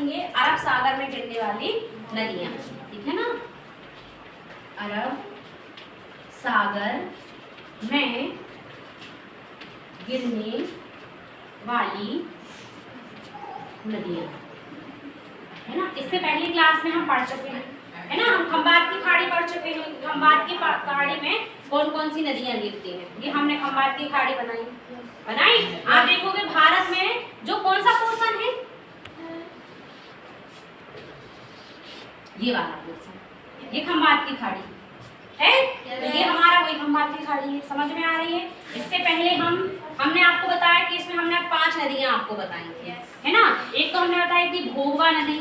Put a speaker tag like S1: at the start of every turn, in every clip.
S1: पढ़ेंगे अरब सागर में गिरने वाली नदियां, ठीक है ना। अरब सागर में गिरने वाली नदियां, है ना। इससे पहली क्लास में हम पढ़ चुके हैं, है ना। हम खंबात की खाड़ी पढ़ चुके हैं। खंबात की खाड़ी में कौन कौन सी नदियां गिरती हैं, ये हमने खंबात की खाड़ी बनाई। आप देखोगे भारत में जो कौन सा पोर्शन है, ये वाला पोर्शन, ये खंबात की खाड़ी है। तो ये हमारा वही खंबात की खाड़ी है, समझ में आ रही है। इससे पहले हमने आपको बताया कि इसमें हमने 5 नदियां आपको बताई थी, है ना। एक तो हमने बताई थी भोगवा नदी,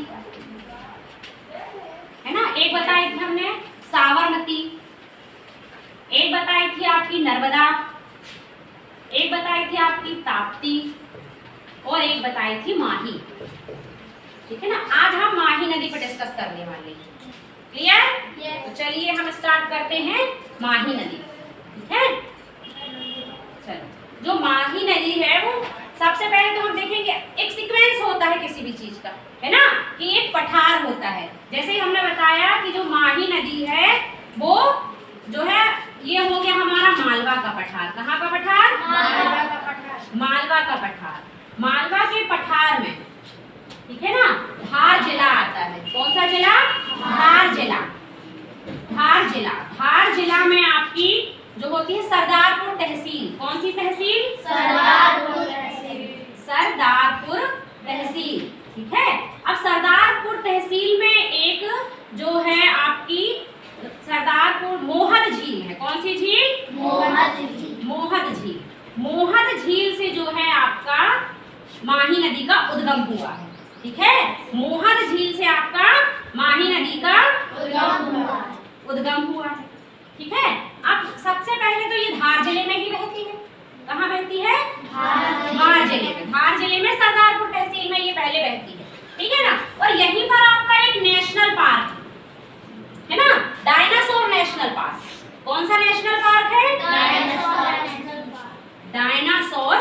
S1: है ना। एक बताई थी हमने साबरमती, एक बताई थी आपकी नर्मदा, एक बताई थी आपकी ताप्ती, और एक बताई थी माही, ठीक है ना। आज हम माही नदी पर डिस्कस करने वाले हैं, क्लियर। तो चलिए हम स्टार्ट करते हैं माही नदी, ठीक है। चलो, जो माही नदी है वो सबसे पहले तो हम देखेंगे, एक सीक्वेंस होता है किसी भी चीज का, है ना, कि एक पठार होता है। जैसे ही हमने बताया कि जो माही नदी है वो जो है, ये हो गया हमारा मालवा का पठार। कहाँ का पठार? मालवा का पठार। मालवा का पठार, मालवा के पठार में, ठीक है ना, धार जिला आता है। कौन सा जिला? धार जिला। धार जिला, धार जिला में आपकी जो होती है सरदारपुर तहसील। कौन सी तहसील? सरदारपुर तहसील। सरदारपुर तहसील, ठीक है। अब सरदारपुर तहसील में एक जो है आपकी सरदारपुर मोहद झील है। कौन सी झील? मोहद झील। मोहद झील, मोहद झील से जो है आपका माही नदी का उद्गम हुआ है, ठीक है। मोहद झील से आपका माही नदी का उद्गम हुआ है, ठीक है। अब सबसे पहले तो ये धार जिले में ही बहती है। कहाँ बहती है? धार जिले में। धार जिले में सरदारपुर तहसील में ये पहले बहती है, ठीक है ना। और यहीं पर आपका एक नेशनल पार्क है ना, डायनासोर नेशनल पार्क। कौन सा नेशनल पार्क है? डायनासोर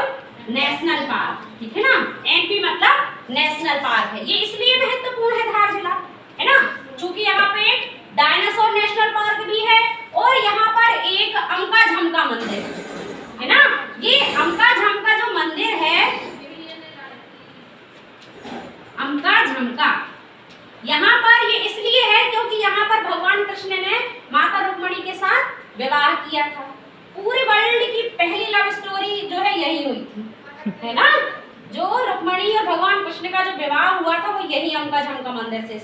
S1: नेशनल पार्क, ठीक है ना। एमपी मतलब नेशनल पार्क है। ये इसलिए महत्वपूर्ण है धार जिला, है ना, क्योंकि यहाँ पे एक डायनासोर नेशनल पार्क भी है और यहाँ पर एक अंका झमका मंदिर है ना। ये अंका झमका जो मंदिर है, अंका झमका, यहाँ पर ये इसलिए है क्योंकि यहाँ पर भगवान कृष्ण ने माता रुक्मिणी के साथ विवाह किया था। पूरे वर्ल्ड की पहली लव स्टोरी जो है यही हुई थी, है ना। जो रुक्मिणी और भगवान कृष्ण का जो विवाह हुआ था वो यही अंका झमका मंदिर से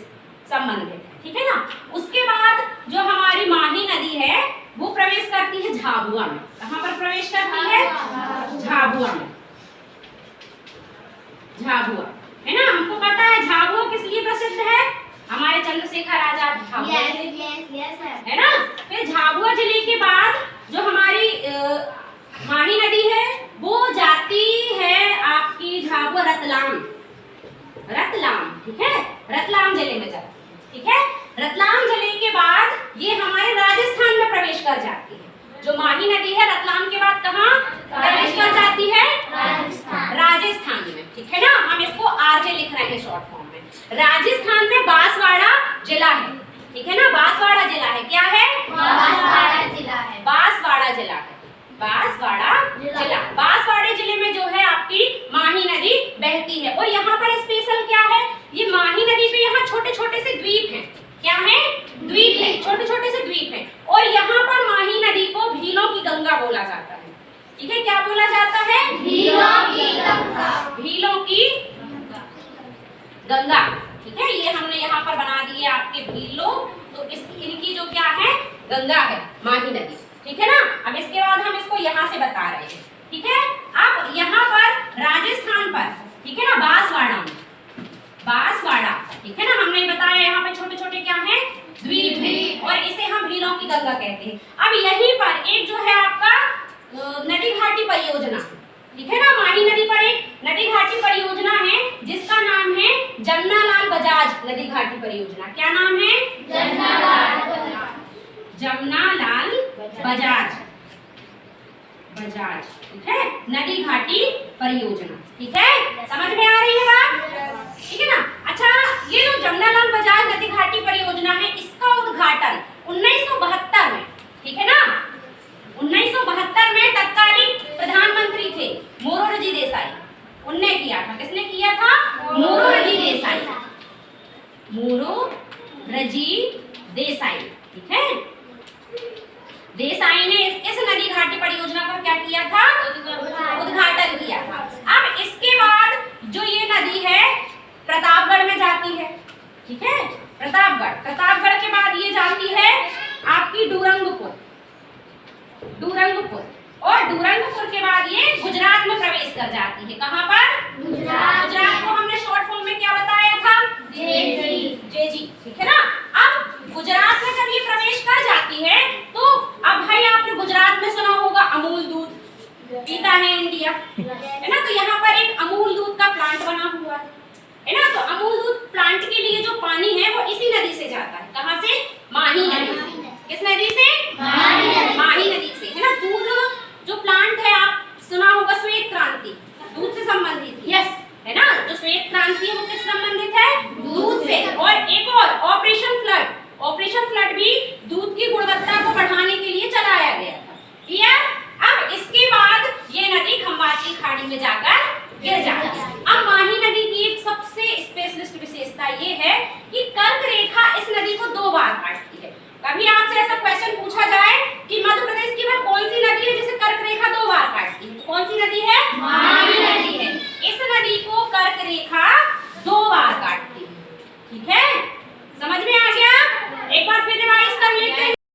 S1: संबंधित, ठीक है ना। उसके बाद जो हमारी माही नदी है वो प्रवेश करती है झाबुआ में। कहाँ पर प्रवेश करती है? झाबुआ में। झाबुआ, है ना। हमको पता है झाबुआ किस लिए प्रसिद्ध है? हमारे चंद्रशेखर आजाद झाबुआ, है ना। फिर झाबुआ जिले के बाद जो हमारी माही नदी है वो जाती है आपकी झाबुआ रतलाम, रतलाम, ठीक है, रतलाम जिले में जाती है, ठीक है। रतलाम जिले के बाद ये हमारे राजस्थान में प्रवेश कर जाती है। जो माही नदी है रतलाम के बाद कहाँ प्रवेश कर जाती है? राजस्थान में, ठीक है ना। हम इसको आरजे लिख रहे हैं शॉर्ट फॉर्म में। राजस्थान में बांसवाड़ा जिला है, ठीक है ना। बांसवाड़ा जिला है, क्या है? बांसवाड़ा जिला है। बांसवाड़ा जिला है, बांसवाड़ा जिला। बांसवाड़े जिले में जो है आपकी माही नदी बहती है। और यहाँ पर स्पेशल क्या है? ये माही नदी पे यहाँ छोटे छोटे से द्वीप हैं। क्या है? द्वीप है, छोटे छोटे से द्वीप हैं। और यहाँ पर माही नदी को भीलों की गंगा बोला जाता है, ठीक है। क्या बोला जाता है? भीलों की गंगा। भीलों की गंगा, ठीक है। ये हमने यहाँ पर बना दी है आपके भीलों, तो इनकी जो क्या है? गंगा है माही नदी, ठीक है ना। अब इसके बाद हम इसको यहाँ से बता रहे हैं, ठीक है। अब यहाँ पर राजस्थान पर, ठीक है ना, बांसवाड़ा में, बांसवाड़ा, ठीक है ना, हमने बताया यहाँ पे छोटे छोटे क्या है? द्वीप है, और इसे हम भीलों की गंगा कहते हैं। अब यहीं पर एक जो है आपका नदी घाटी परियोजना, ठीक है ना। माही नदी पर एक नदी घाटी परियोजना है जिसका नाम है जमनालाल बजाज नदी घाटी परियोजना। क्या नाम है? जमनालाल बजाज, बजाज, ठीक है, नदी घाटी परियोजना, ठीक है। समझ में आ रही है बात? ठीक है ना। अच्छा, 1972 में, ठीक है ना, 1972 में तत्कालीन प्रधानमंत्री थे मोरारजी देसाई, उनने किया था। किसने किया था? मोरारजी देसाई, मोरारजी देसाई, ठीक है। देसाई ने इस नदी घाटी परियोजना का क्या किया था? उद्घाटन किया था। अब इसके बाद जो ये नदी है प्रतापगढ़ में जाती है, ठीक है, प्रतापगढ़ के बाद ये जाती है आपकी डूरंगपुर, और डूरंगपुर के बाद ये गुजरात में प्रवेश कर जाती है। कहाँ पर? गुजरात को हमने शॉर्ट फॉर्म में क्या बताया था? जेजी, ठीक है ना। अब गुजरात में जब ये प्रवेश कर जाती है तो अब भाई आपने गुजरात में सुना होगा अमूल दूध पीता है इंडिया, है ना, तो यहाँ पर एक अमूल दूध का प्लांट बना हुआ है ना। तो अमूल दूध प्लांट के लिए जो पानी है वो इसी नदी से जाता है। कहाँ से? माही नदी से। किस नदी से? माही नदी से, है ना। दूध जो प्लांट है आप सुना होगा श्वेत क्रांति, दूध से संबंधित, यस, है ना। जो श्वेत क्रांति है वो किससे संबंधित है? दूध से। और एक और ऑपरेशन फ्लड भी दूध की गुणवत्ता को बढ़ाने के लिए चलाया गया था। क्लियर? अब इसके बाद ये नदी खंबाती खाड़ी में जाकर गिर जाती है। अब माही नदी की एक सबसे स्पेशलिस्ट विशेषता ये है कि कर्क रेखा इस नदी को 2 बार काटती है। कभी आपसे ऐसा क्वेश्चन पूछा जाए कि मध्य प्रदेश की वह